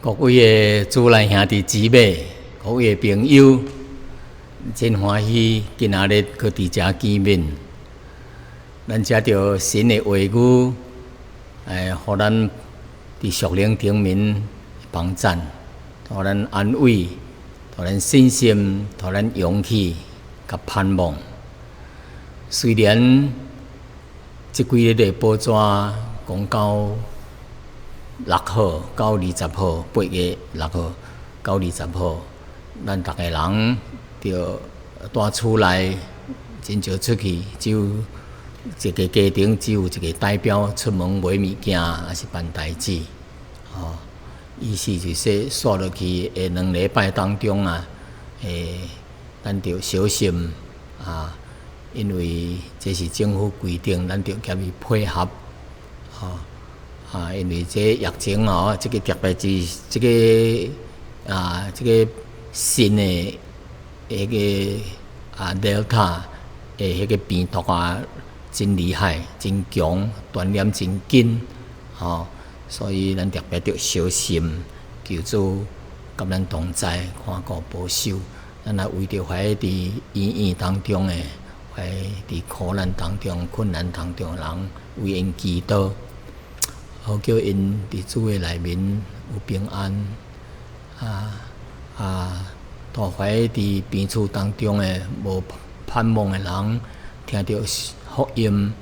各位的主内兄弟姊妹，各位的朋友，真欢喜今仔日搁伫遮见面。咱遮着神的话语，互咱伫属灵顶面帮赞，互咱安慰，互咱信心，互咱勇气，甲盼望。虽然即几日的报纸讲到6号、到20号、8月6号、到20号，咱逐个人着带厝内真少出去，只有一个家庭，只有一个代表出门买物件，还是办代志。意思就是说落去的2礼拜当中啊，咱着小心啊，因为这是政府规定，咱着加以配合。因为这疫情这个特别是这个新的Delta 的个病毒真厉害、真强，传染真紧，所以咱特别着小心，求主甲咱同在，看顾保守。咱也为着怀伫医院当中的，怀伫苦难当中、困难当中的人，为因祈祷。好叫因伫主的内面有平安，大怀伫病厝当中的无盼望的人，听到福音，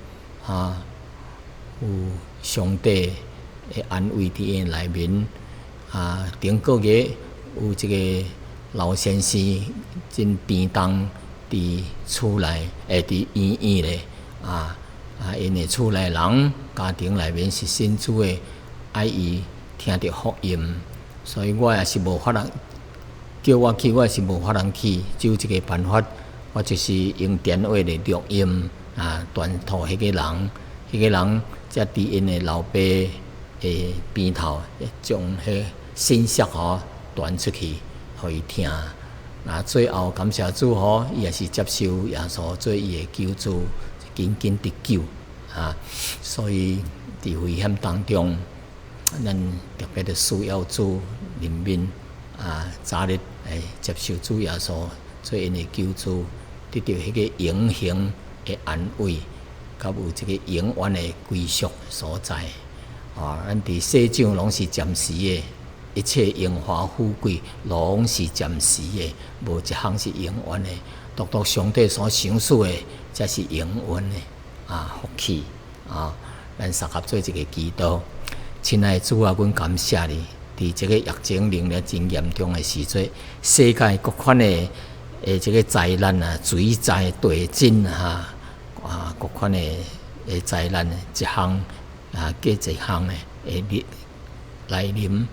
有上帝的安慰伫因内面。顶个月有一个老先生真病重伫厝内，伫医院咧，因的厝内人家庭内面是信主的，爱伊听到福音，所以我也是无法通叫我去，我也是无法通去，只有一个办法，我就是用电话来录音，传托迄个人，才伫因的老爸的边头，将迄信息传出去，互伊听。最后感谢主伊也是接受耶稣做伊的救主。紧紧得救所以伫危险当中，咱特别的需要主怜悯早日来接受主耶稣做因的救主，得到迄个永恒的安慰，甲有一个永远的归属所在。咱伫世上拢是暂时的，一切荣华富贵拢是暂时的，无一项是永远的。独独上帝所赏赐的，才是永远的福气咱三合做一个祈祷。亲爱的主阮感谢你，伫这个疫情仍然真严重的时阵，世界各款的这个灾难水灾、地震各款的灾难一项隔一项的来临，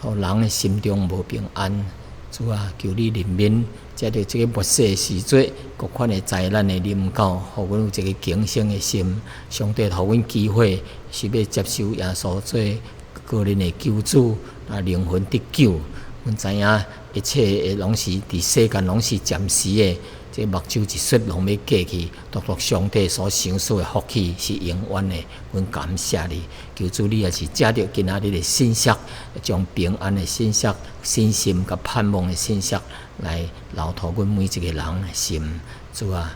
互人的心中无平安。主求你怜悯，才着这个末世时节，各款的灾难的临到，互阮有一个警醒的心。上帝互阮机会，是要接受耶稣做个人的救主，灵魂得救。阮知影一切的拢是伫世间拢是暂时的，这目睭一雪拢要过去。独独上帝所赏赐的福气是永远的。阮感谢你，求主你也是借着今仔日的信息，将平安的信息、信心甲盼望的信息来留托阮每一个人的心。主阮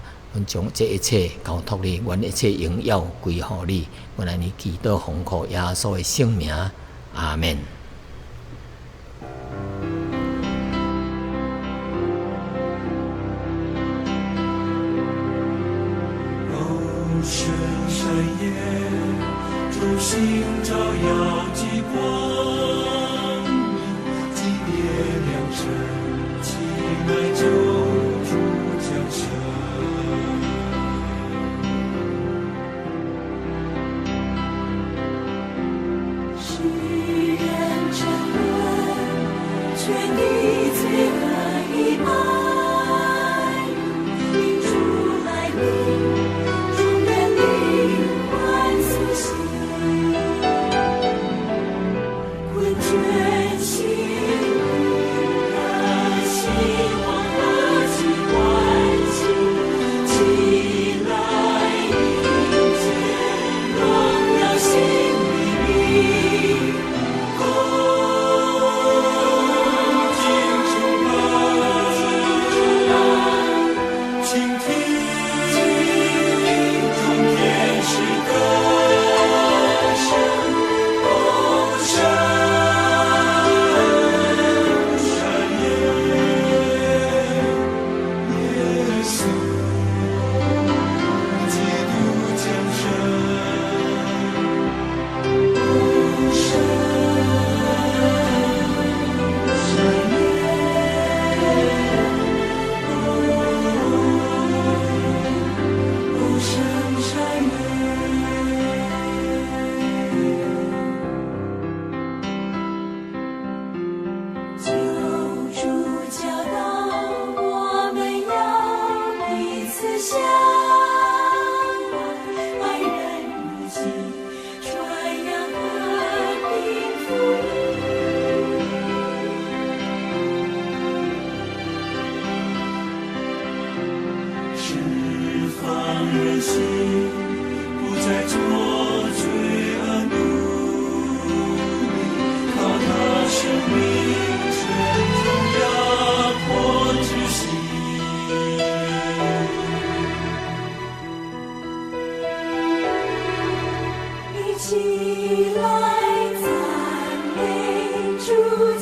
将这一切交托你，阮一切荣耀归乎你。阮来你祈祷奉靠耶稣的圣名，阿门。深山野，众星照耀极光明，激烈良辰，亲爱救主降生。誓言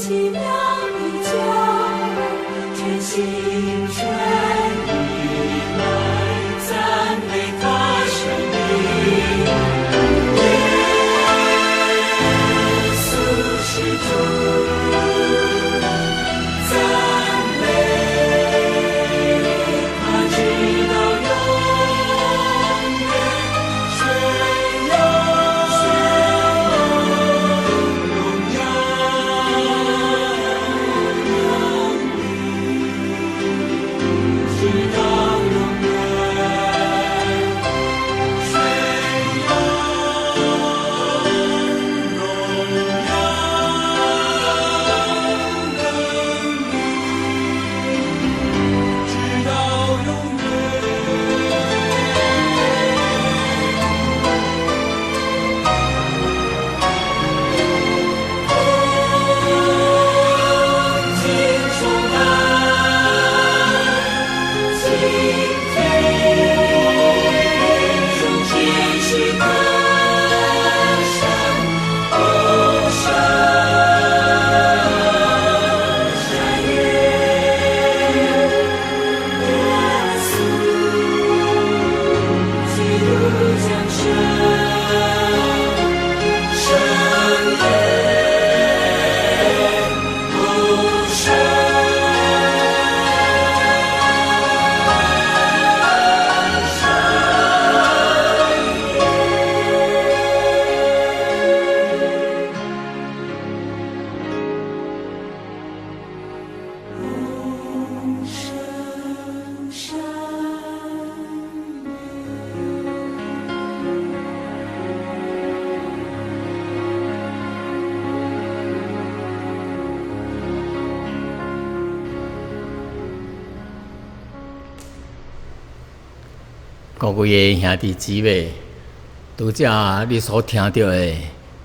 奇妙的救恩，全心全意来赞美他生命。耶稣是主，赞美他直到永远，宣扬荣耀直到永远，宣各位的兄弟姊妹，拄则你所听到的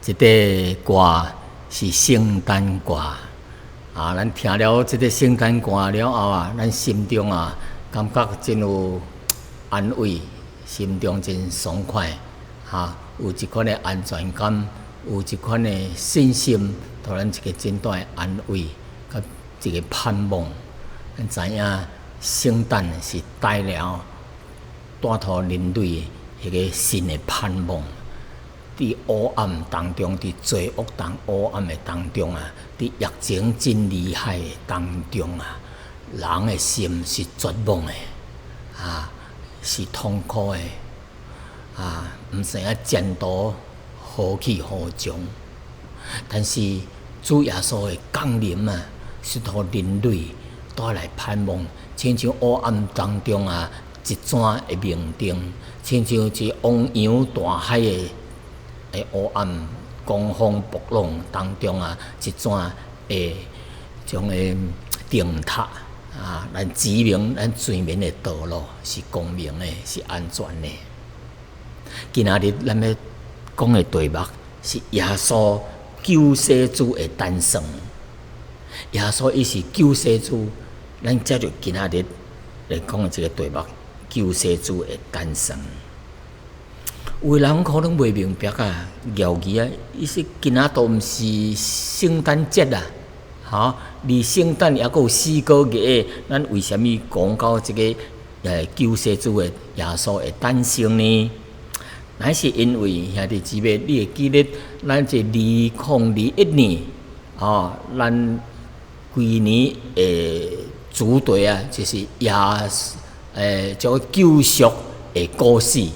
这个歌是圣诞歌啊！咱听了这个圣诞歌了后啊，咱心中啊感觉真有安慰，心中真爽快啊！有一款的安全感，有一款的信心，互咱一个真大的安慰，甲一个盼望。咱知影圣诞是带托人类的迄个新的盼望，伫黑暗当中，伫罪恶黑暗的当中啊，伫疫情真厉害的当中啊，人的心是绝望的啊，是痛苦的啊，毋知影前途何去何从。但是主耶稣的降临啊，是互人类带来盼望，亲像黑暗当中啊。一盏的明灯，亲像一汪洋大海的黑暗、狂风暴浪当中啊，一盏的种的灯塔啊，咱指明咱前面的道路是光明的，是安全的。今仔日咱要讲的题目是耶稣救世主的诞生。耶稣伊是救世主，咱接着今仔日来讲的这个题目。救世主的诞生，有的人可能袂明白啊，谣语啊，伊说今仔都毋是圣诞节啊，哈，离圣诞也阁有4个月，咱为虾米讲到这个救世主的耶稣的诞生呢？乃是因为兄弟姊妹，你会记得咱这2021年啊，咱规年的主题啊，就是叫救赎的故事，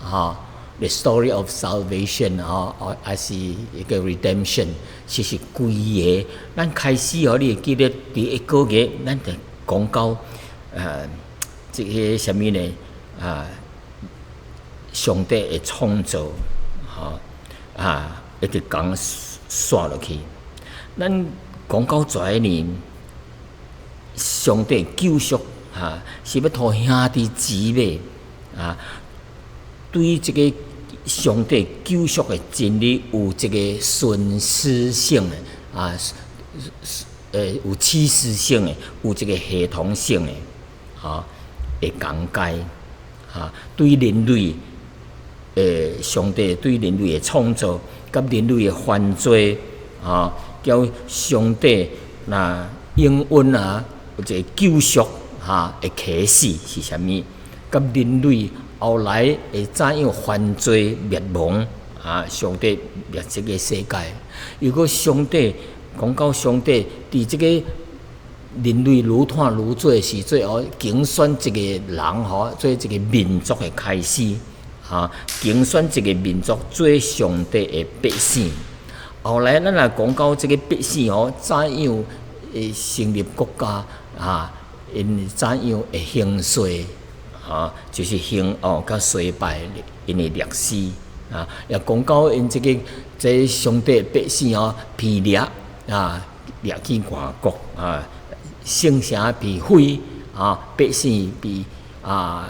哈 ，the story of salvation 啊，还是一个 redemption， 就是规个。咱开始哦，你会记得第1个月，咱就讲到这个什么呢？上帝的创造，一直讲刷落去。咱讲到这一年，上帝救赎。是要互兄弟姊妹对这个上帝救赎的真理有这个顺思性的有启示性的，有这个系统性的的讲解对人类上帝对人类的创造，甲人类的犯罪叫上帝那应允有一个救赎的启示是啥物？甲人类后来会怎样犯罪灭亡上帝灭这个世界。如果上帝讲到上帝伫这个人类愈探愈做时阵竞选一个人做一个民族的开始竞选一个民族做上帝的百姓。后来咱若讲到这个百姓怎样会成立国家因怎样会兴衰就是兴甲衰败因的历史也讲到因这上帝的百姓被掠去外国圣城被毁百姓被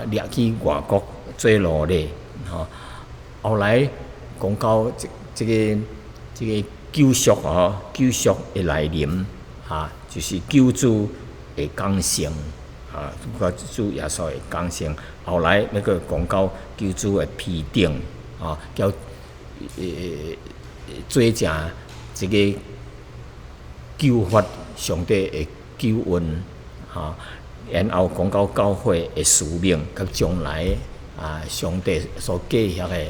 掠去外国做奴隶后来讲到这个救赎救赎的来临就是救主的降生主耶稣的降生。后来那个讲到救主的批定叫做成这个救法上帝的救恩然后讲到教会的使命甲将来上帝所计划的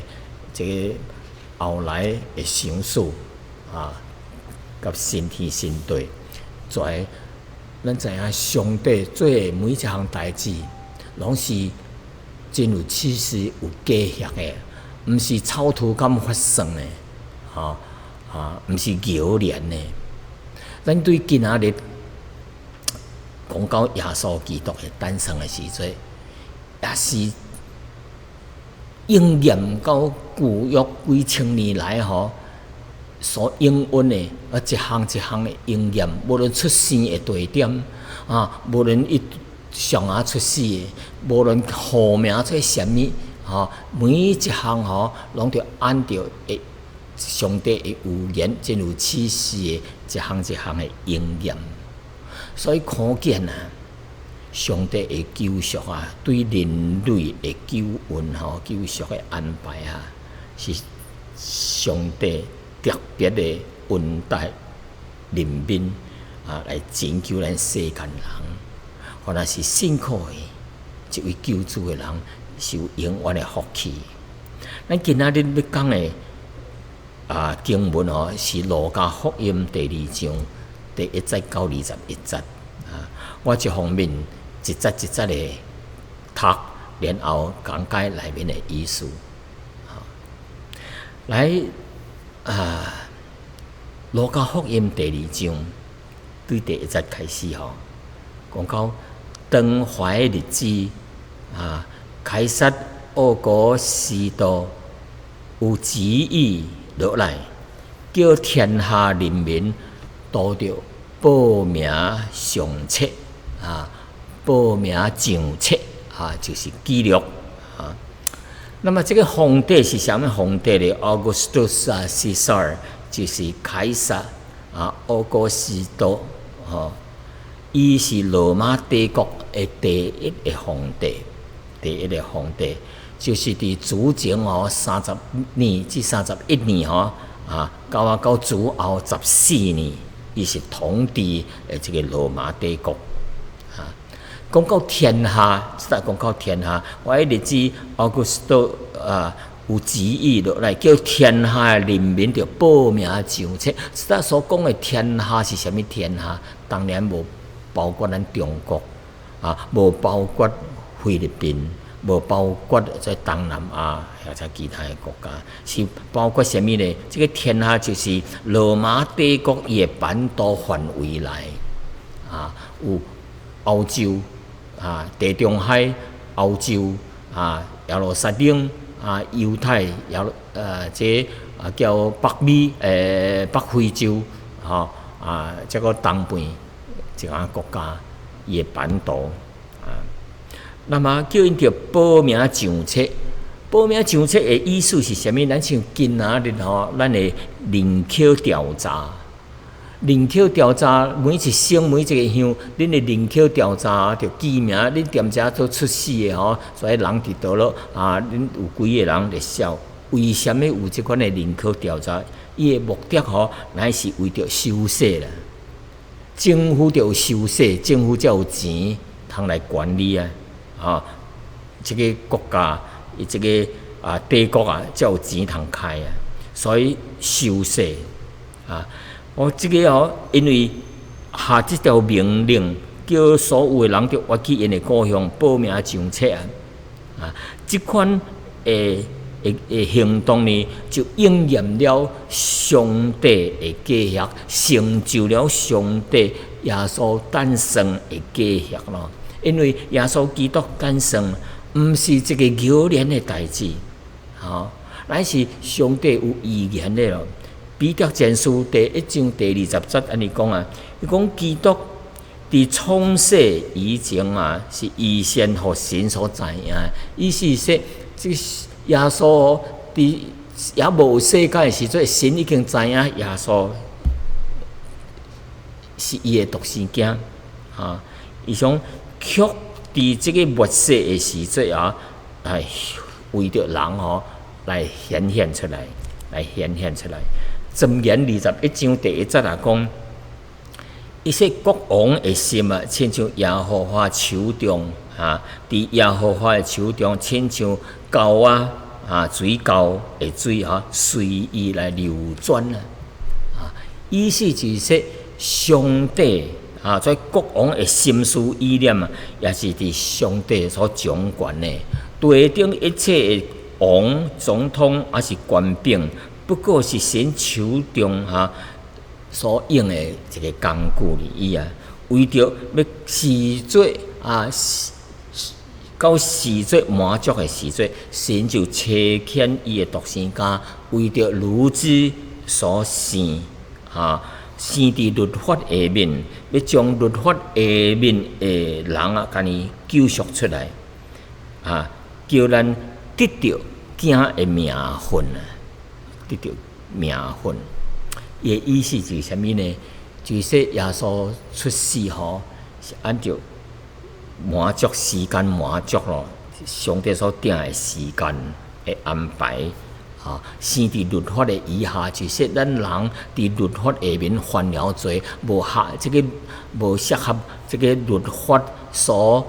这个后来的成事甲新天新地。在咱知影上帝做的每一项代志，拢是真有启示、有计划的，毋是草图咁发生的，毋是偶然的。咱对今仔日讲到耶稣基督的诞生的时阵，也是应验到旧约几千年来所应允的一项一项的应验，无论出生的地点无论伊上出世的，无论户名做啥物每一项拢着按照上帝的预言，真有启示的一项一项的应验。所以可见上帝的救赎对人类的救恩救赎的安排是上帝特别的恩待人民来拯救咱世间人，或者是信靠的一位救主的人，是有永远的福气。咱今仔日要讲的经文是路加福音第2章第1节到21节我一方面一节一节的读，然后讲解内面的意思来路加福音第2章对第1节开始讲到当怀日子凯撒奥古斯都有旨意落来，叫天下人民都着报名上册报名上册就是记录那么这个皇帝是什么皇帝呢？ Augustus Caesar 就是凯撒奥古斯都伊是罗马帝国的第一个皇帝，就是伫主前30年至31年到主后14年，伊是统治的这个罗马帝国讲到天下，讲到天下，我迄日子奥古斯都有旨意落来，叫天下人民着报名上册。所讲的天下是啥物天下？当然无包括咱中国无包括菲律宾，无包括在东南亚或者其他的国家，是包括啥物呢？这个天下就是罗马帝国伊的版图范围内有欧洲地中海、欧洲耶路撒冷犹太这叫北美北非洲这个东边一个国家伊的版图那么叫因着报名上册。报名上册的意思是啥物？咱像今仔日咱的人口调查。人口调查每一省每一个乡，恁的人口调查着记名，恁踮遮做出世的所以人伫倒落恁有几个人伫少？为什么有即款的人口调查？伊的目的乃是为着收税啦。政府就有收税，政府才有钱通来管理啊！这个国家，这个帝国才有钱通开所以收税这个因为下这条命令，叫所有的人着活去因的故乡报名上册这款行动呢，就应验了上帝的计划，成就了上帝耶稣诞生的计划咯。因为耶稣基督诞生，毋是一个偶然的代志，乃是上帝有预言的咯。彼得前书第1章第20节安尼讲伊讲基督伫创世以前是预先互神所知影，意思说这耶稣伫也无世界的时阵，神已经知影耶稣是伊的独生囝伊想却伫这个末世的时阵为着人来显现出来，箴言21章第1节讲，伊说国王的心亲像耶和华手中伫耶和华的手中，亲像沟水沟的水随意来流转意思就是说，上帝在国王的心思意念也是伫上帝所掌管的。地顶一切的王、总统还是官兵，不过是神手中所用的一个工具而已为着要时节到时节满足的时节，神就差遣伊的独生囝，为着如之所生生伫律法下面，要将律法下面的人甲伊救赎出来叫咱得到囝的名分得到名分。伊的意思就是啥物呢？就是说耶稣出世是按照满足时间满足咯，上帝所定的时间的安排生伫律法的以下，就是咱人伫律法下面犯了罪，无适合这个律法所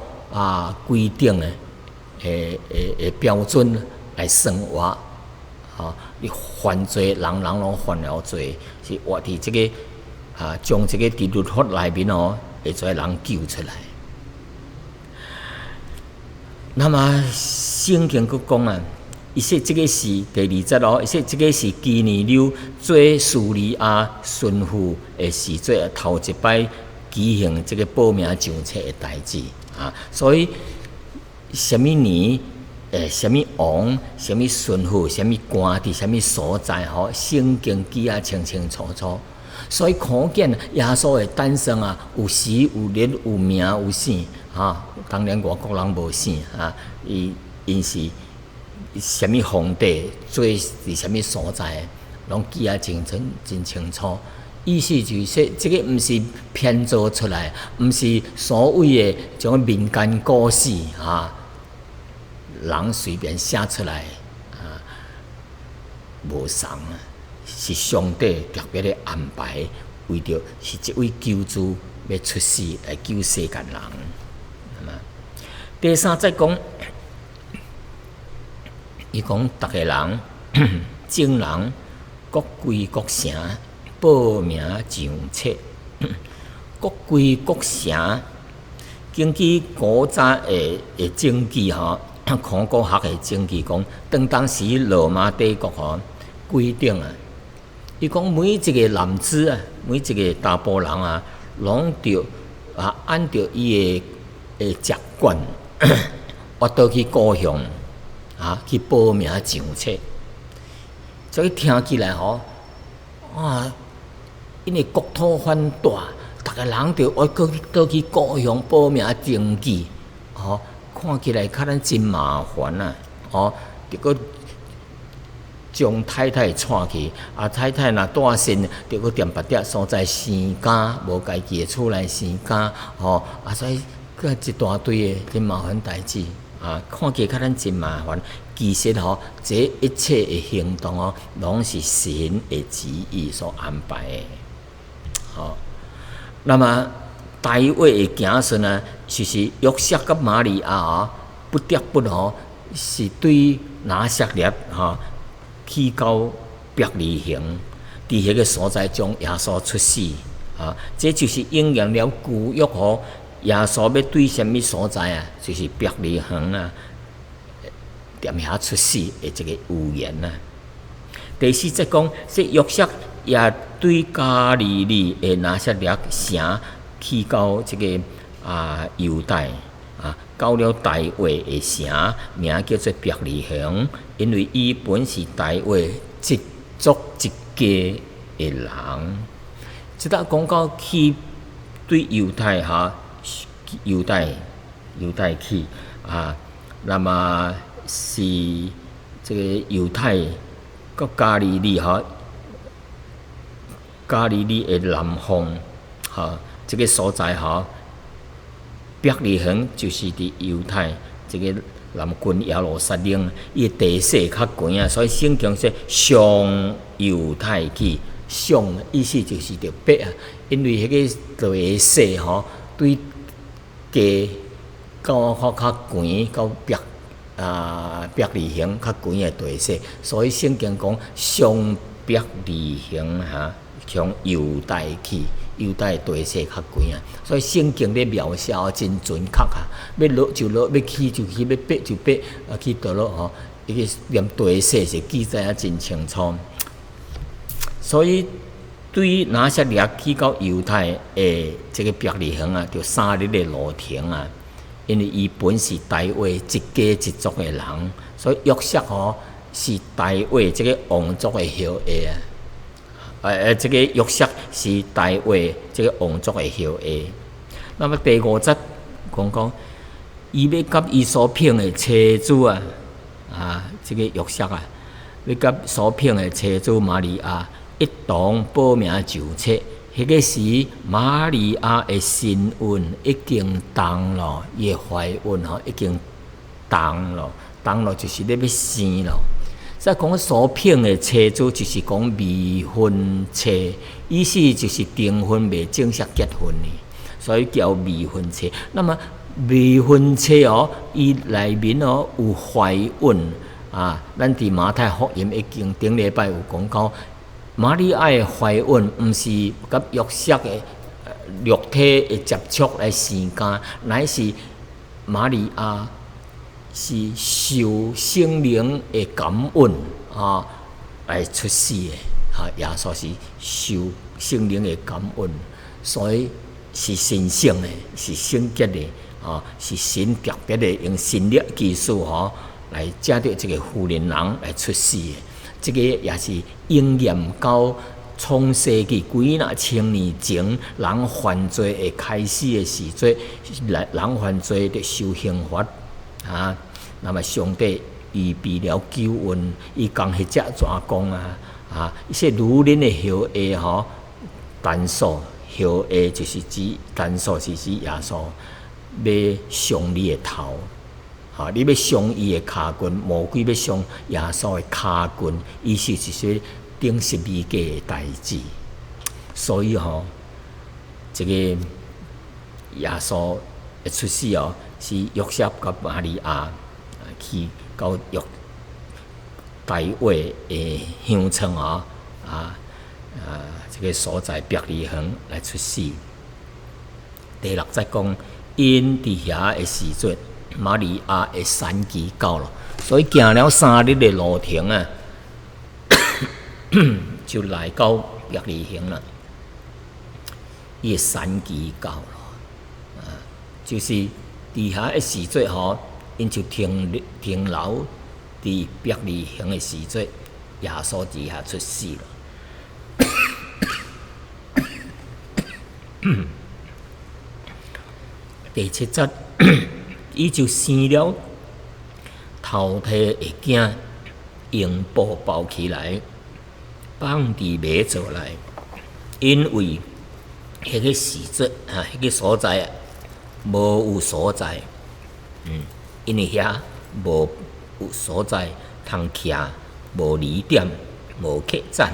规定的标准来生活你犯罪，人拢犯了罪，是活伫这个将这个伫律法内面会做人救出来。那么圣经佫讲伊说这个是第2节伊说这个是基尼流做叙利亚巡抚的时节头一摆举行这个报名上册的代志所以什么年什么王、什么巡抚、什么官伫什么所在圣经记清清楚楚。所以可见耶稣的诞生有时有日有名有姓当然外国人无姓因是什么皇帝做伫什么所在，拢记真清楚。意思就是说，这个毋是编造出来，毋是所谓的种民间故事人随便写出来无同是上帝特别的安排，为着是这位救主要出世来救世间人。第3节讲，伊讲逐个人众人各归各城报名上册，各归各城。根据古早的证据考古学的证据讲，当时罗马帝国规定伊讲每一个男子每一个查甫人拢着按照伊的习惯，我倒去故乡去报名上册。所以听起来因为国土繁大，逐个人着我倒去故乡报名登记看起来较真麻烦着佫将太太带去，太太若带身，着佫踮别的所在生家，无家己的厝内生家所以佫一大堆的真麻烦代志看起来较真麻烦。其实这一切的行动拢是神的旨意所安排的。那么大卫的行顺就是约瑟甲玛利亚不得不是对拿撒勒去到伯利恒，伫迄个所在将耶稣出世这就是应验了旧约耶稣要对什么所在就是伯利恒踮遐出世的这个预言第四节讲，说约瑟也对加利利的拿撒勒城去到这个犹太到了大卫的城，名叫做伯利恒，因为伊本是大卫一族一家的人。即搭讲到去对犹太犹太去那么是这个犹太กับ加利利加利利的南方这个所在伯利恒就是伫犹太这个南郡耶路撒冷，伊的地势较悬所以圣经说上犹太去，上意思就是着北因为迄个地势对家到较悬到伯利恒较悬的地势，所以圣经讲上伯利恒从犹太去，犹太地势较悬所以圣经咧描写真准确要落就落，要去就去，要爬就爬去倒落伊个连地势是记载真清楚。所以对拿撒勒去到犹太的这个伯利恒就3日的路程因为伊本是大卫一家一族的人，所以约瑟是大卫这个王族的后裔这个约瑟是大卫这个王族的后裔。那么第5节讲，伊要甲伊所聘的妻子这个约瑟要甲所聘的妻子玛利亚一同报名就册。迄个时，玛利亚的身孕已经重了，伊的怀孕已经重了就是咧要生了。再讲所聘的妻子，就是讲未婚妻，意思就是订婚未正式结婚呢，所以叫未婚妻。那么未婚妻伊内面有怀孕咱伫马太福音已经顶礼拜有讲到。玛利亚的怀孕，毋是甲约瑟的肉体的接触来生干，乃是玛利亚是受圣灵的感恩来出世的耶稣是受圣灵的感恩，所以是神圣的，是圣洁的是神特别的用神力技术来借着这个妇人人来出世的。这个也是应验到创世纪几若千年前人犯罪的开始的时阵，人犯罪的受刑罚那么上帝预备了救恩，伊讲迄只怎讲说女人的后裔单数后裔就是指单数是指耶稣要上你的头。你要伤伊的骹棍，魔鬼要伤耶稣的骹棍，意思是说顶十字架的代志。所以这个耶稣的出世是约瑟甲玛利亚去到大卫的乡村这个所在伯利恒来出世。第6节讲，因伫遐的时阵。玛利亚的产期到了，所以行了3日的路程就来到伯利恒了。伊的产期到了就是伫遐的时阵因就停留伫伯利恒的时阵，耶稣伫遐出世了。第7节。伊就生了头胎的囝，用布包起来，放伫马槽内，因为迄个时阵迄个所在无有所在，因为遐无有所在通徛，无离点，无客栈。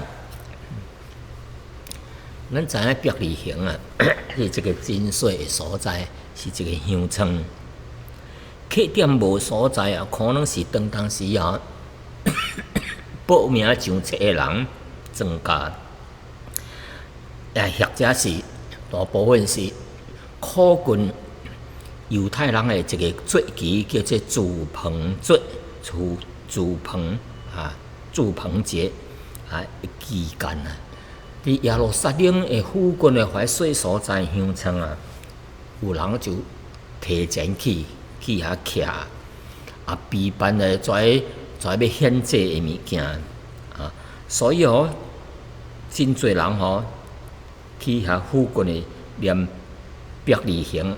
咱知影伯利恒啊，是这个真水的所在，是一个乡村。客点无所在啊，可能是当时啊，报名上册的人增加，或者是大部分是靠近犹太人的一个节期，叫做住棚节、住棚啊、住棚节啊期间啊。伫耶路撒冷的附近的怀水所在乡村啊，有人就提前去遐徛，啊，备办的跩要献祭的物件啊，所以真侪人去遐附近的念伯利恒，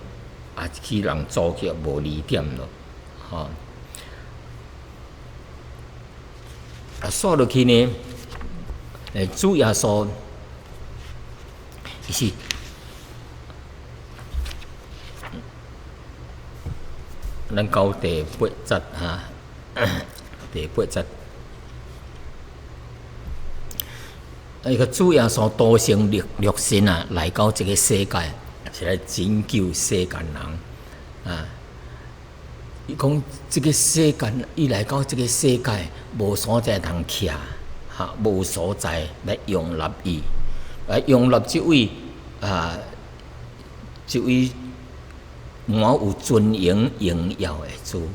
啊，去人做去无离点咯，啊，刷落去呢，主耶稣。是，咱到第8节第8节，个主耶稣道成肉身啊，来到这个世界，是来拯救世间人啊。伊讲这个世间，伊来到这个世界，无所在通徛，无所在来容纳伊。容纳这位满有尊荣荣耀的主，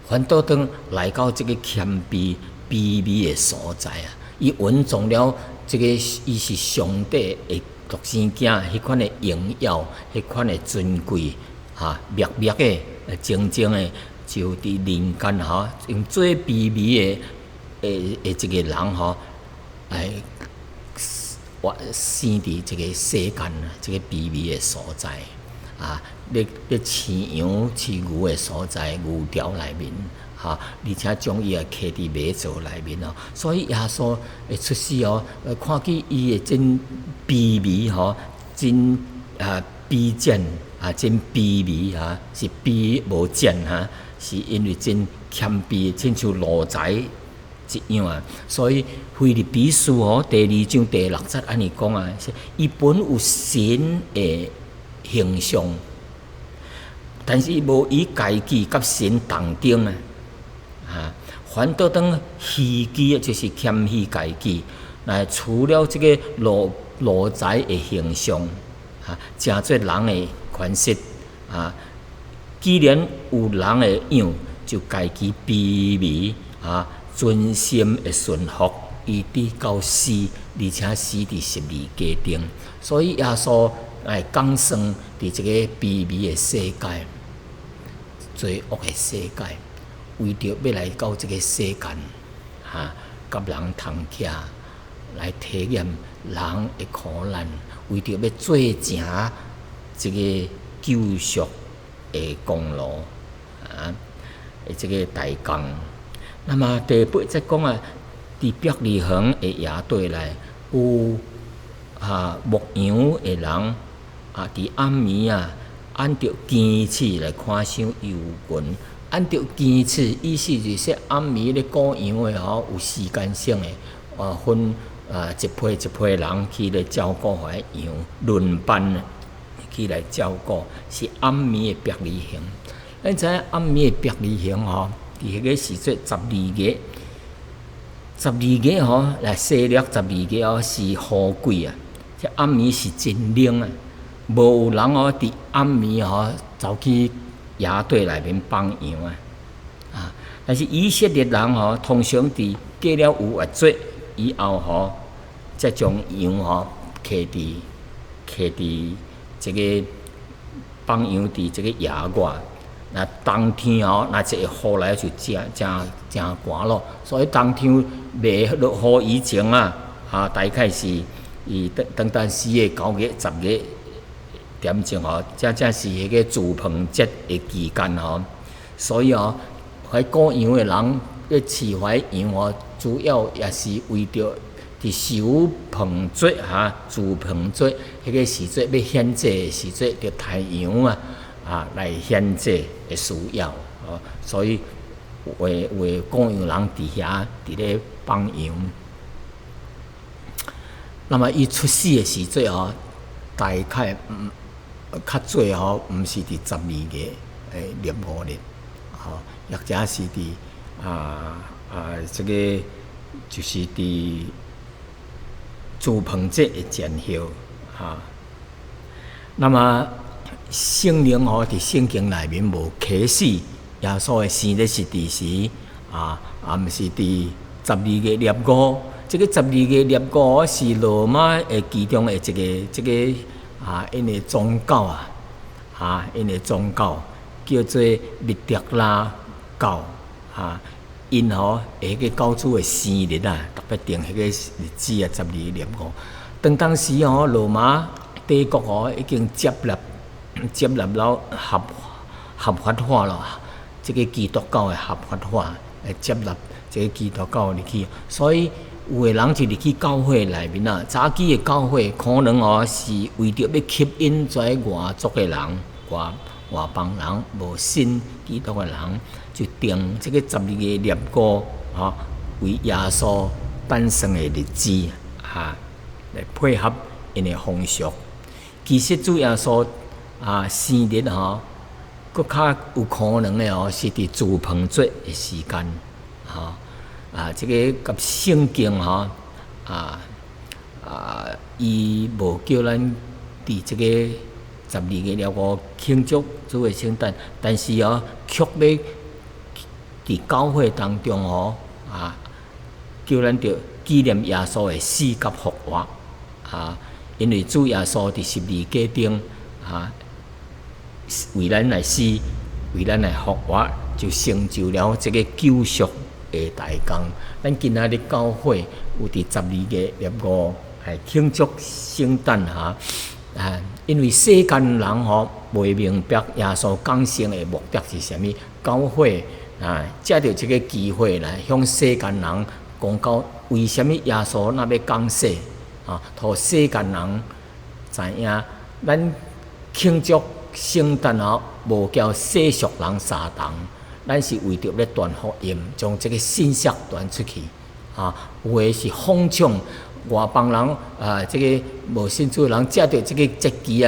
反倒当来到这个谦卑卑微的所在啊！伊稳重了这个，伊是上帝的独生囝，迄款的荣耀，迄款的尊贵灭灭的、静静的，就伫人间用最卑微的这个人来。我生伫这个世间啊，这个卑微的所在啊，咧饲羊饲牛的所在，牛条内面而且将伊刻伫马槽内面所以耶稣会出世看见伊的真卑微真卑贱真卑微是卑无贱是因为真谦卑，亲像奴才。一样啊，所以腓立比书第2章第6节安尼讲啊，伊本有神的形象，但是无以家己甲神同等反倒当虚己，就是谦虚家己，来除了这个奴才的形象正做人的款式既然有人的样，就家己卑微专心的顺服，伊直到死，而且死伫十字架顶。所以耶稣来降生伫这个卑微的世界、罪恶的世界，为着要来到这个世间甲人同徛，来体验人的苦难，为着要做成这个救赎的功劳这个大功。那么第8节讲伫伯利恒的野地内有牧羊的人伫暗暝按着天气来看赏游群。按着天气，意思就是暗暝咧顾羊的有时间性的分一批一批人去来照顾遐羊，轮班去来照顾，是暗暝的伯利恒。咱知影暗暝的伯利恒伫迄个时节12月来西历12月是雨季这暗暝是真冷无有人伫暗暝走去野地内面放羊但是以色列人通常伫过了逾越节以后才将羊徛伫这个放羊伫这个野外。那冬天若一个雨来就真寒咯，所以冬天未落雨以前大概是伊当时的9月、10月点钟正是迄个住棚节的期间所以怀顾羊的人要饲怀羊主要也是为着伫收棚节住棚节迄个时节要献祭的时节，着杀羊来献祭的需要所以有供养人伫遐伫咧放羊。那么伊出世的时阵哦，大概较最吼，毋是伫12月廿5日，吼，或者是伫这个就是伫住棚节的前后，那么圣灵吼伫圣经内面无启示耶稣的生日是伫时毋是伫12月廿5。这个12月廿5是罗马的其中的一个因的宗教因的宗教叫做密特拉教因吼迄个教主的生日特别定迄个日子12月廿5。当时吼罗马帝国已经接纳了合法化了，这个基督教的合法化接纳这个基督教入去，所以有的人就入去教会内面早期的教会可能是为着要吸引这外族的人、外邦人、无信基督的人，就定这个12月廿5为耶稣诞生的日子来配合因的风俗。其实主耶稣生日佫较有可能的是伫住棚节的时间这个甲圣经伊无叫咱伫这个12月廿5庆祝主的圣诞，但是却要伫教会当中叫咱着纪念耶稣的死甲复活因为主耶稣伫十字架顶为咱来死，为咱来复活，就成就了这个救赎的大功。咱今仔日教会有伫12月廿5来庆祝圣诞因为世间人袂明白耶稣降生的目的是啥物，教会借着这个机会来向世间人讲到为什么耶稣那要降世互世间人知影，咱庆祝圣诞无叫世俗人相同，咱是为着要传福音，将这个信息传出去有的是讽刺外邦人这个无信主的人借着这个节期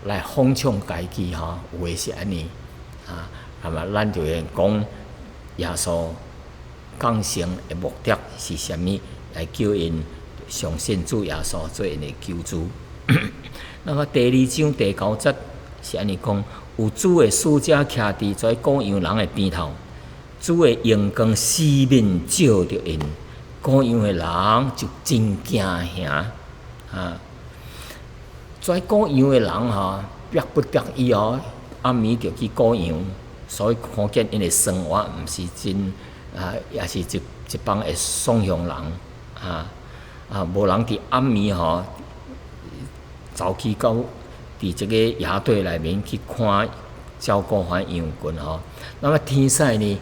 来讽刺家己有的是安尼那么咱就会讲耶稣降生的目的是啥物，来叫因相信主耶稣做因的救主。那么第2章第9节是安尼讲，有主的使者徛伫在供养人的边头，主的阳光四面照着因，供养的人就真惊吓在供养的人迫不得已暗暝就去供养，所以看见因的生活毋是真也是一帮的颂扬人无人伫暗暝走去到伫这个野地内面去看照顾还羊群那么天使呢，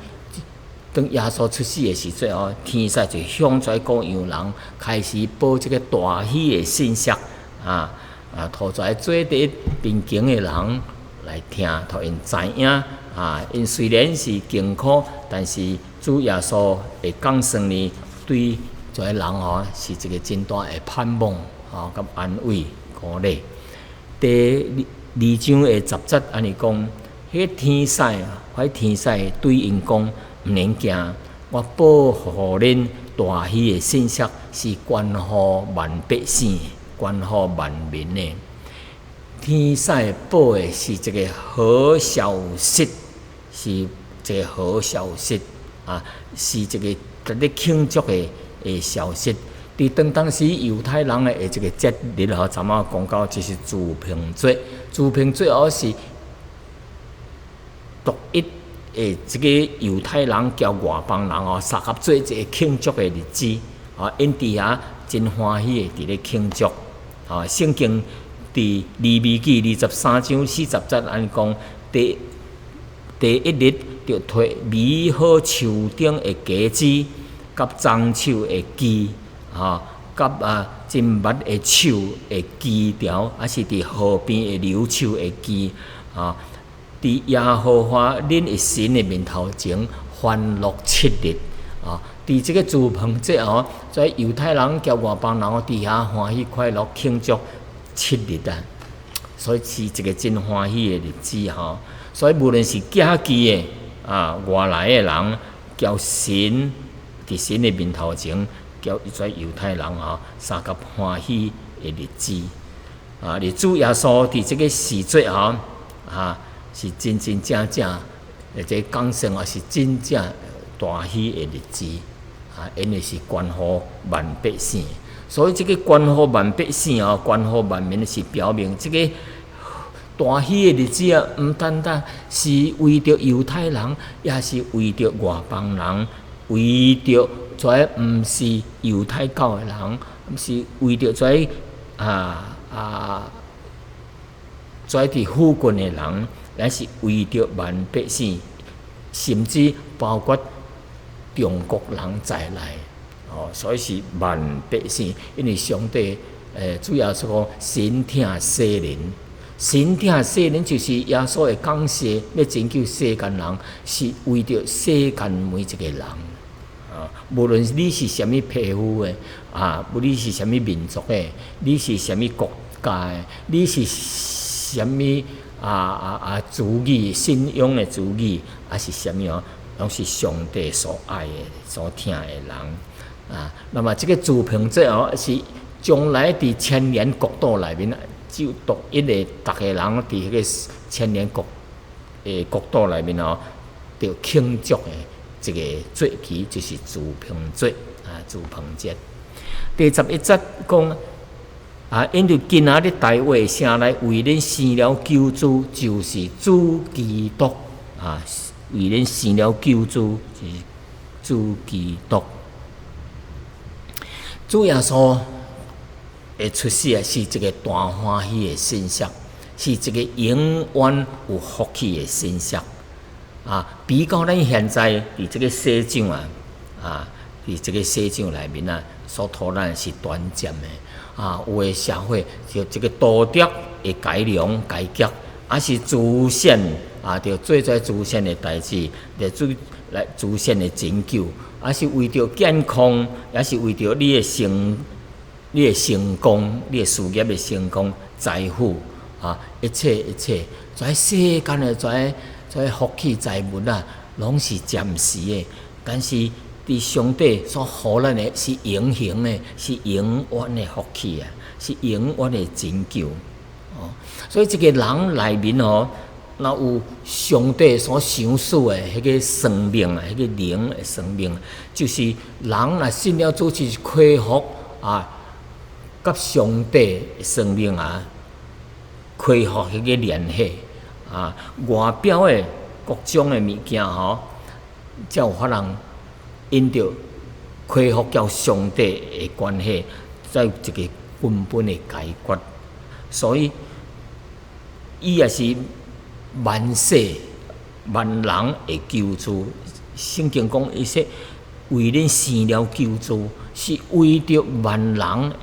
当耶稣出世的时阵天使就向在供养人开始报这个大喜的信息互在做伫边境的人来听，互因知影因虽然是艰苦，但是主耶稣的降生呢，对这些人是一个真大的盼望甲安慰鼓励。第2章的10节安尼讲，迄天使对因讲，毋免惊，我保护恁大喜的信息是关乎万百姓，关乎万民的。天使报的是一个好消息，是一个好消息是一个值得庆祝的消息。伫当时犹太人的这个节日咱们讲到就是住棚节，住棚节是独一的这个犹太人交外邦人三合做一个庆祝的日子因伫遐真欢喜的伫咧庆祝圣经伫利未记23章40节安尼讲，第1日就摕美好树顶的果子，甲樟树的枝甲真密的树的枝条，是伫河边的柳树的枝伫耶和华恁的神的面头前欢乐7日啊。伫即个住棚节吼，在犹太人甲外邦人伫遐欢喜快乐庆祝7日啊，所以是一个真欢喜的日子吼。所以无论是假期的啊，外来的人交神伫神的面头前，交在犹太人吼三甲欢喜的日子啊，而主耶稣伫即个时节吼啊，是真正，而且讲生活是真正大喜的日子。啊，因为是关乎万百姓，所以这个关乎万百姓啊，关乎万民是表明这个大喜的日子啊，毋单单是为着犹太人，也是为着外邦人，为着跩毋是犹太教的人，是为着跩跩伫附近的人，也是为着万百姓，甚至包括中国人在内，所以是万百姓。因为上帝，主要是讲神听世人，神听世人就是耶稣的讲谢，要拯救世间人，是为着世间每一个人。无论你是啥物皮肤的，你是啥物民族的，你是啥物国家的，你是啥物主义信仰的主义，还是啥物拢是上帝所爱的、所听的人啊。那么这个住棚节是将来伫千年国度内面，就独一个逐个人伫迄个千年国度内面着庆祝的一个节期，就是住棚节啊。住棚节第11节讲因着今仔日大话声来为恁生了救主，就是主基督啊。为恁生了救主，就是主基督。主耶稣的出世是一个大欢喜的现象，是一个永远有福气的现象比较咱现在伫这个世上伫这个世上内面所讨咱是短暂的有的社会就这个道德的改良改革，还是自身着做自身的代志，来自身的拯救，还是为着健康，也是为着你的成功，你的事业的成功、财富一切，在世间的在福气财物拢是暂时的，但是伫上帝所予咱的是永恒的，是永远的福气是永远的拯救所以这个人内面若有上帝所赏赐的迄个生命迄个灵的生命，就是人若信了主，就是恢复甲上帝的生命恢复迄个联系外表的各种的物件才有法人因着恢复到上帝的关系，才有一个根本的解决。所以伊也是万世万人的救主。圣经讲，伊说为恁生了救主，是为着万人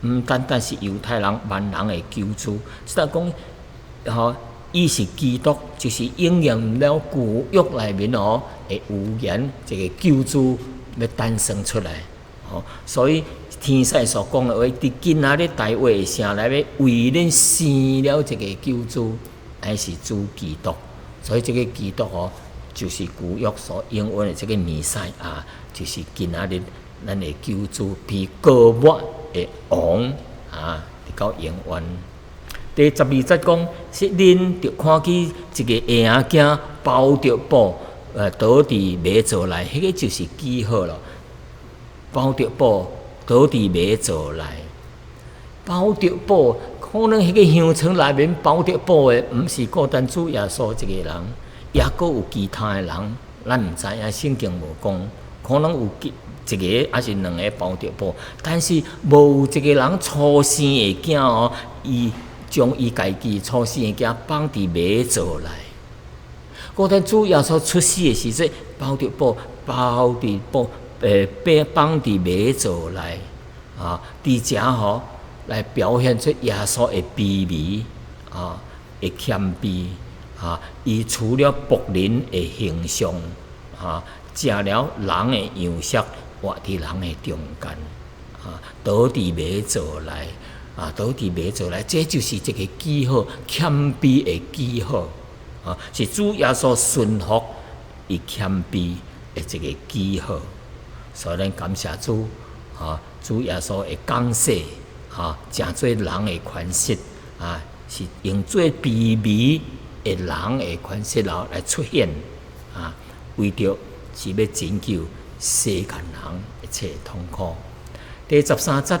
毋单单是犹太人，万人的救主。即係講，伊是基督，就是應驗了舊約內面的預言，一個救主要誕生出來。所以天使所講的話，佇今仔日大話聲來要為恁生了一個救主，乃是主基督。所以這個基督就是舊約所應允的這個彌賽亞，就是今仔日咱的救主，比高抹的王到永遠。第12節講，是恁就看見一個嬰仔包着布，倒佇馬槽內，迄個就是記號咯。包着布倒佇馬槽內，包着布，可能迄個鄉村內面包着布的，毋是孤單主耶穌一個人，也閣有其他的人，咱毋知影，聖經無講，可能有一個還是兩個包着布，但是無一個人初生的囝伊將伊家己初生的囝放佇馬槽內。孤單主耶穌出世的時陣，包着布，包佇布。放佇馬槽內佇遮來表現出耶穌的卑微的謙卑伊除了僕人的形象食了人的样式，活伫人的中间，倒伫马座内，倒伫马座内，这就是一个记号，谦卑的记号，是主耶稣顺服伊谦卑的一个记号。所以咱感谢主，主耶稣的降世，成做人的权势，是用最卑微的人的权势来出现，为着是要拯救世间人一切痛苦。第13节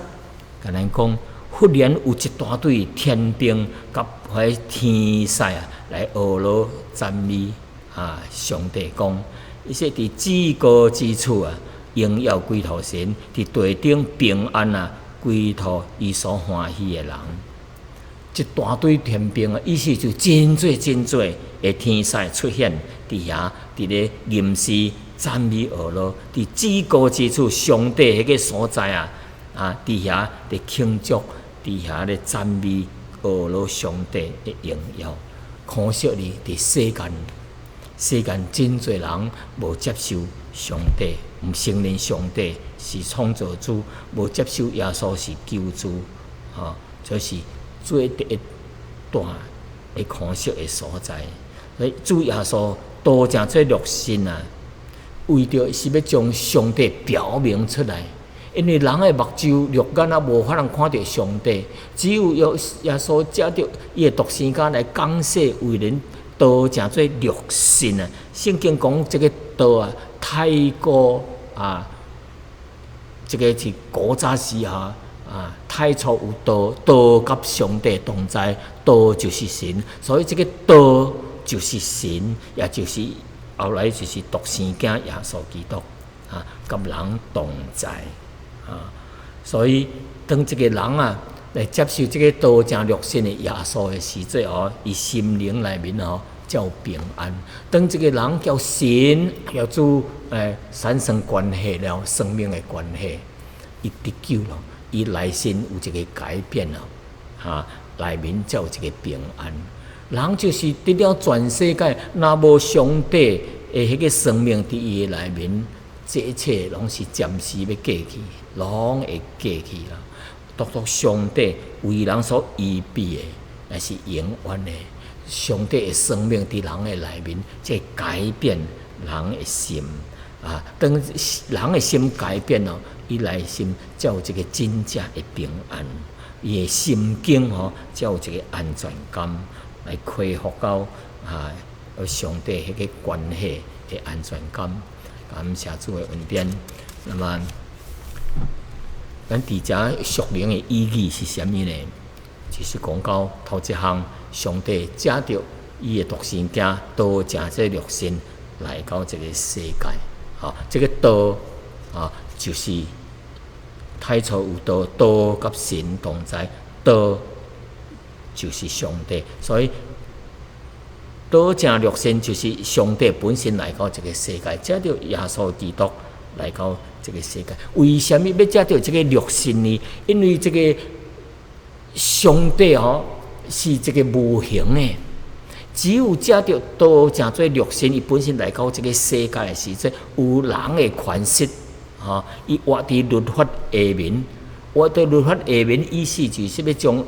甲咱讲，忽然有一大队天兵甲迄天使来俄罗赞美上帝讲，伊说伫至高之处荣耀归乎神，伫地顶平安归乎伊所欢喜的人。一大堆天兵意思就真多的天使出现伫遐，伫咧吟诗赞美俄罗，伫至高之处，上帝迄个所在伫遐咧庆祝，伫遐咧赞美俄罗上帝的荣耀。可惜哩，伫世间真侪人无接受上帝，毋承认上帝是创造主，无接受耶稣是救主，这是最第一大的可惜的所在。所以主耶稣道成做肉身为着是要将上帝表明出来。因为人的目睭肉眼无法通看到上帝，只有耶稣借着伊的独生子来降世为人，道成做肉身圣经讲这个道太过这个是古早时太初有道，道甲上帝同在，道就是神，所以这个道就是神，也就是后来就是独生子耶稣基督甲人同在所以当这个人来接受这个道成肉身的耶稣的时阵伊心灵内面叫平安。当这个人叫神叫主产生关系了，生命的关系，伊得救了。伊内心有一个改变内面才有一个平安。人就是得了全世界，若无上帝的迄个生命伫伊的内面，这一切拢是暂时要过去，拢会过去啦。独独上帝为人所预备的，乃是永远的。上帝的生命伫人的内面，才改变人的心当人的心改变了，伊内心才有一个真正的平安，伊的心境才有一个安全感，来恢复到上帝迄个关系的安全感。感谢主的恩典。那么，咱伫遮属灵的意义是啥物呢？就是讲到头一项，上帝借着伊的独生子，道成这肉身来到这个世界。这个道就是太初有道，道甲神同在，道就是上帝。所以道成肉身就是上帝本身来到这个世界，借着耶稣基督来到这个世界。为什么要借着这个肉身呢？因为这个上帝是这个无形的。只有借着道成做肉身，伊本身来到这个世界的时阵，有人的权势，伊活伫律法下面，活伫律法下面，意思就是要将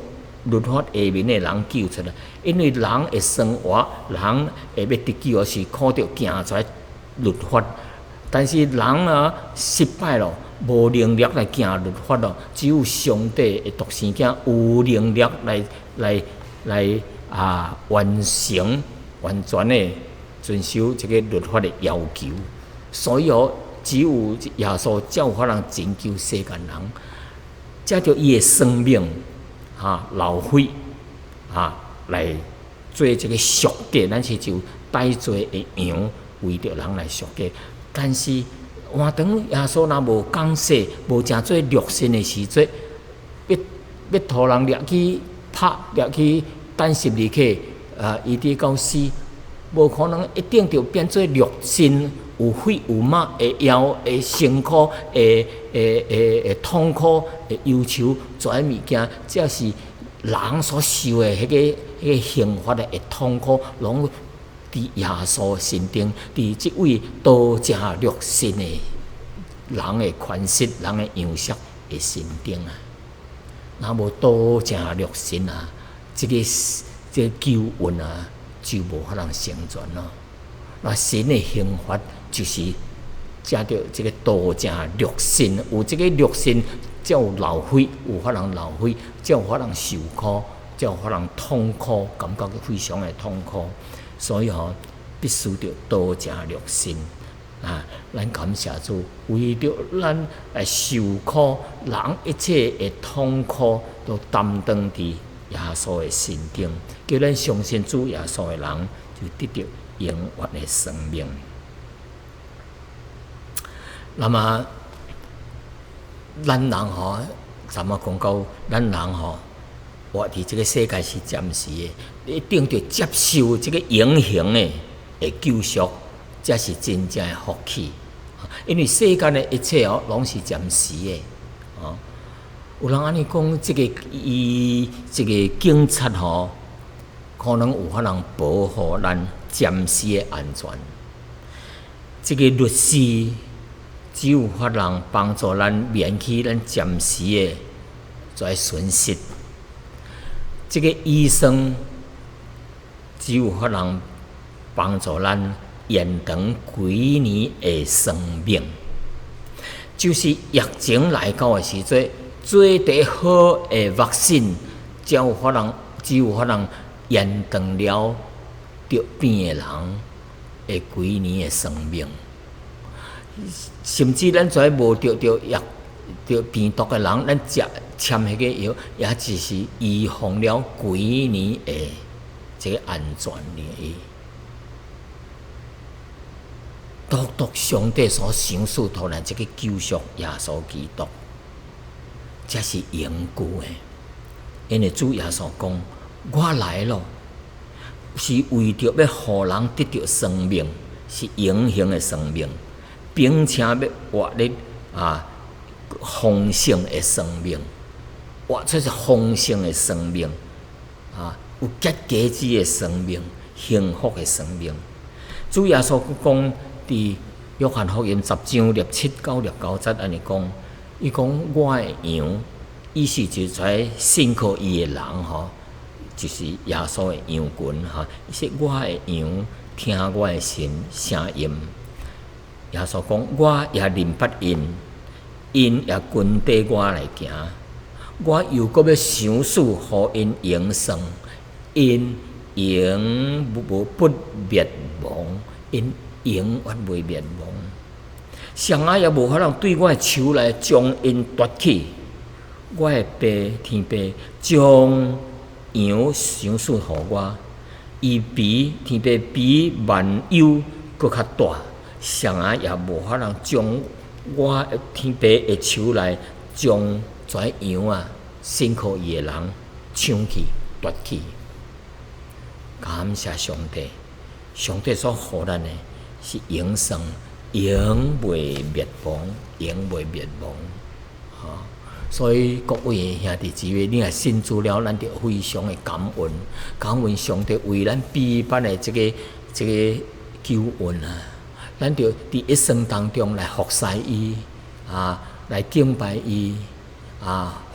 律法下面的人救出来。因为人的生活，人会要得救是靠着行出来律法，但是人失败了，无能力来行律法了，只有上帝的独生子有能力来完成完全的遵守这个律法的要求，所以只有耶稣才有法能拯救世间人，借着伊的生命流血来做这个赎价，咱是就带做的羊为着人来赎价。但是换当耶稣若无降世，无成做肉身的时阵，要互人掠去拍，掠去等12刻伊伫到死，无可能一定就变做肉身，有血有肉，会枵，会辛苦，会痛苦，会忧愁，做物件，这是人所受的迄个刑罚的痛苦，拢伫耶稣身顶，伫即位道成肉身的人的权势、人的样式的身顶啊。若无道成肉身啊，这个救恩啊，就无法通成全咯。那神的刑罚就是借着这个道成肉身，有这个肉身才有流血，有法通流血，才有法通受苦，才有法通痛苦，感觉非常的痛苦。所以必须着道成肉身啊！咱感谢主，为着咱来受苦，人一切的痛苦都担当伫耶稣的身顶，叫咱相信主耶稣的人就得到永远的生命。那么，咱人咱们讲到咱人活伫这个世界是暂时的，一定要接受这个永恒的救赎，才是真正的福气。因为世间的一切拢是暂时的。有人安尼讲，这个警察可能有法通保护咱暂时的安全。这个律师只有法通帮助咱免去咱暂时的在损失。这个医生只有法通帮助咱延长几年的生命。就是疫情来到的时阵，做得好的vaccine只有法通延长了得病的人的几年的生命。甚至咱在无得病毒的人，咱食签迄个药，也只是预防了几年的这个安全而已。独上帝所赏赐予咱这个救赎耶稣基督，这是永久的。因为主耶稣讲：“我来了，是为着要互人得到生命，是永恒的生命，并且要活咧丰盛的生命，活出是丰盛的生命有结果子的生命，幸福的生命。”主耶稣讲。伫约翰福音10章17到19节安尼讲，伊讲我的羊，意思就是在信靠伊的人就是耶稣的羊群伊说我的羊听我的声音。耶稣讲我也认捌因，因也跟缀我来行，我又搁要赏赐互因永生，因永不灭亡，因永远袂灭亡，上海也无法通对我的手来将因夺去。我的爸天父将羊赏赐互我，伊比天父比万有搁较大，上海也无法通将我天父的手来将这羊信靠伊的人抢去夺去。感谢上帝，上帝所予咱的。是永生，永袂灭亡，永袂灭亡。所以各位兄弟姊妹，你若信主了，咱就非常的感恩，感恩上帝为咱备办的这个救恩咱就伫一生当中来服侍伊来敬拜伊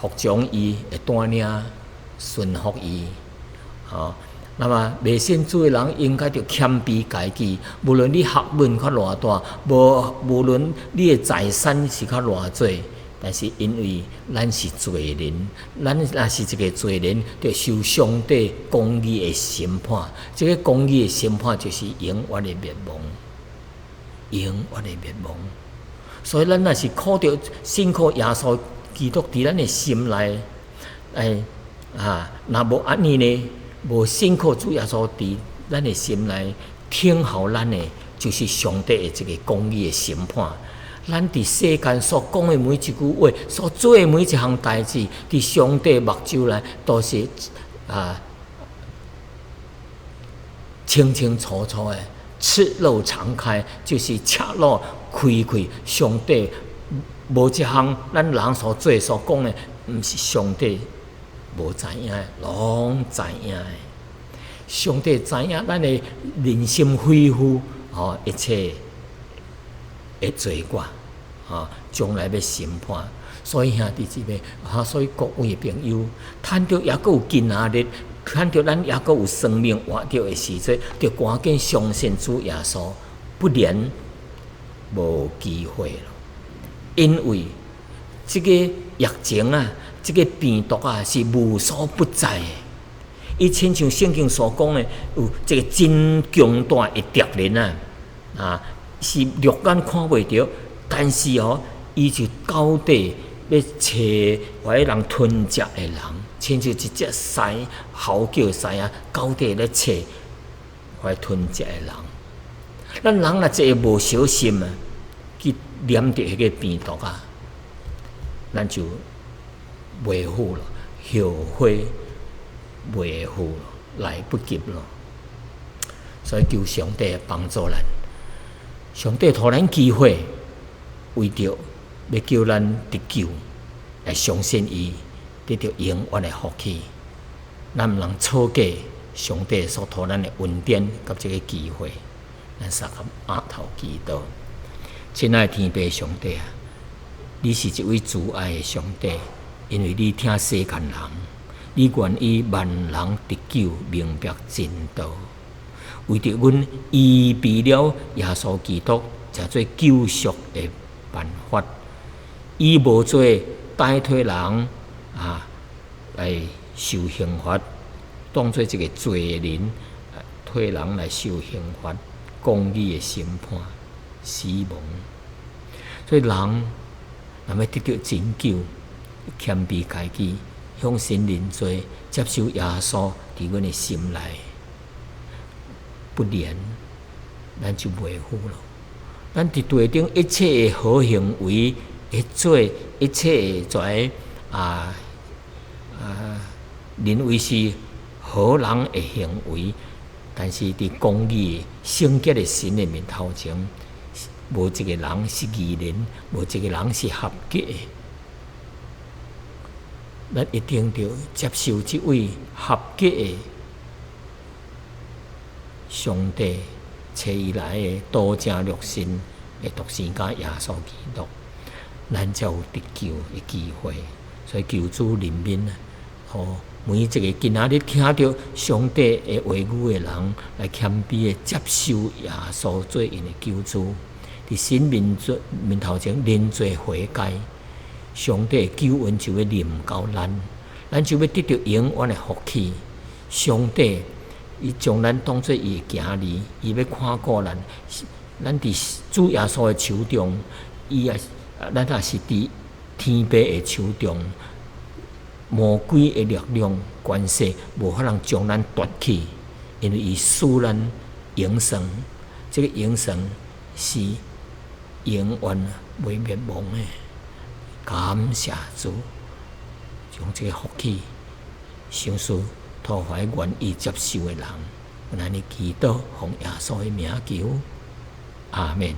服从伊的带领，顺服伊那么未信主的人应该就谦卑家己，无论你学问较偌大，无论你的财产是较偌济，但是因为咱是罪人，咱若是一个罪人，就受上帝公义的审判。这个公义的审判就是永远的灭亡，永远的灭亡。所以咱若是靠着信靠耶稣基督伫咱的心内，若无安尼呢？无信靠主耶稣伫咱的心内，听候咱的就是上帝的这个公义的审判。咱伫世间所讲的每一句话，所做的每一项代志，伫上帝目睭内都是清清楚楚的，赤露敞开，就是赤裸开开。上帝无一项咱人所做所讲的，毋是上帝无知影的，拢知影的。上帝知影咱的人心恢复，一切的罪过，将来要审判。所以兄弟姊妹，所以各位朋友，趁着也阁有今仔日，趁着咱也阁有生命活着的时阵，就赶紧相信主耶稣，不然无机会了。因为这个疫情啊，这个病毒啊，是无所不在的。伊亲像圣经所讲的，有这个真强大的敌人是肉眼看袂着，但是伊就到底要找迄人吞食的人，亲像一只狮嚎叫狮啊，到底咧找迄吞食的人。咱人若一个无小心去染着迄个病毒啊，咱就袂好了，后悔袂好了，来不及了。所以求上帝帮助咱，上帝互咱机会，为着要叫咱得救，来相信伊，得到永远的福气。咱毋通错过上帝所互咱的恩典甲这个机会。咱三个额头祈祷，亲爱的天父上帝啊，你是一位慈爱的上帝，因为你听世间人，你愿意万人得救，明白真道。为着阮预备了耶稣基督，才做救赎的办法。伊无做代替人来受刑罚，当做一个罪人，替人来受刑罚。公义的审判，死亡。所以人若要得到拯救，谦卑家己，向神认罪，接受耶稣伫阮的心内，不然咱就袂好咯。咱伫地顶一切的好行为，会做一切的认为是好人的行为。但是伫公义、圣洁的神的面头前，无一个人是义人，无一个人是合格的。咱一定要接受这位合格的上帝找伊来的道成肉身的独生子耶稣基督，咱才有得救的机会。所以求主怜悯每一个今仔日听到上帝的话语的人，来谦卑的接受耶稣做因的救主，伫神面头前认罪悔改，上帝的救恩就要临到咱就要得到永远的福气。上帝伊将咱当作伊的囝儿，伊要看顾咱。咱伫主耶稣的手中，咱也是伫天父的手中。魔鬼的力量关系无法通将咱夺去，因为伊使咱永生，这个永生是永远袂灭亡的。感谢主，将这个福气享受托怀愿意接受的人，咱的祈祷奉耶稣的名求，阿门。